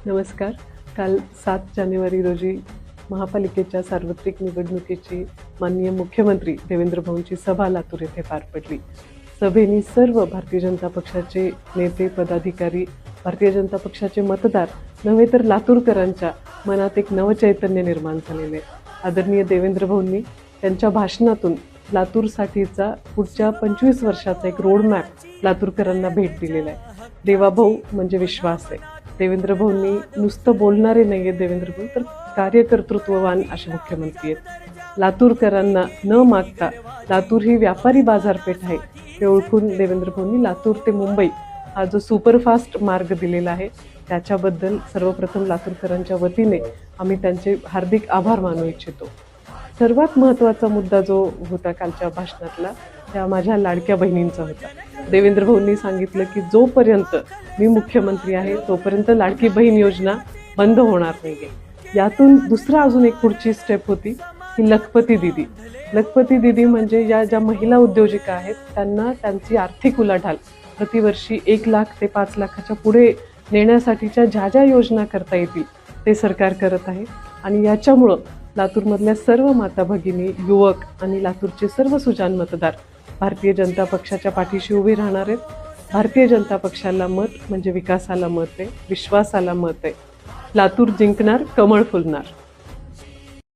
नमस्कार. काल 7 जानेवारी रोजी महापालिकेच्या सार्वत्रिक निवडणुकीची माननीय मुख्यमंत्री देवेंद्र भाऊंची सभा लातूर येथे पार पडली. सभेनी सर्व भारतीय जनता पक्षाचे नेते, पदाधिकारी, भारतीय जनता पक्षाचे मतदार नव्हे तर लातूरकरांच्या मनात एक नवचैतन्य निर्माण झालेले. आदरणीय देवेंद्र भाऊंनी त्यांच्या भाषणातून लातूरसाठीचा पुढच्या 25 वर्षाचा एक रोडमॅप लातूरकरांना भेट दिलेला आहे. देवाभाऊ म्हणजे विश्वास आहे. देवेंद्र भाऊंनी नुसतं बोलणारे नाही आहेत देवेंद्र भाऊ, तर कार्यकर्तृत्ववान असे मुख्यमंत्री आहेत. लातूरकरांना न मागता लातूर ही व्यापारी बाजारपेठ आहे हे ओळखून देवेंद्र भाऊंनी लातूर ते मुंबई हा जो सुपरफास्ट मार्ग दिलेला आहे त्याच्याबद्दल सर्वप्रथम लातूरकरांच्या वतीने आम्ही त्यांचे हार्दिक आभार मानू इच्छितो. सर्वात महत्त्वाचा मुद्दा जो होता कालच्या भाषणातला त्या माझ्या लाडक्या बहिणींचा होता. देवेंद्र भाऊंनी सांगितलं की जोपर्यंत मी मुख्यमंत्री आहे तोपर्यंत लाडकी बहीण योजना बंद होणार नाहीये. यातून दुसरा अजून एक पुढची स्टेप होती की लखपती दिदी. लखपती दिदी म्हणजे ज्या महिला उद्योजिका आहेत त्यांना त्यांची आर्थिक उलाढाल प्रतिवर्षी 1 लाख ते 5 लाखाच्या पुढे नेण्यासाठीच्या ज्या योजना करता येतील ते सरकार करत आहे. आणि याच्यामुळं लातूरमधल्या सर्व माता भगिनी, युवक आणि लातूरचे सर्व सुजाण मतदार भारतीय जनता पक्षाच्या पाठीशी उभे राहणार आहेत. भारतीय जनता पक्षाला मत म्हणजे विकासाला मत आहे, विश्वासाला मत आहे. लातूर जिंकणार, कमळ फुलणार.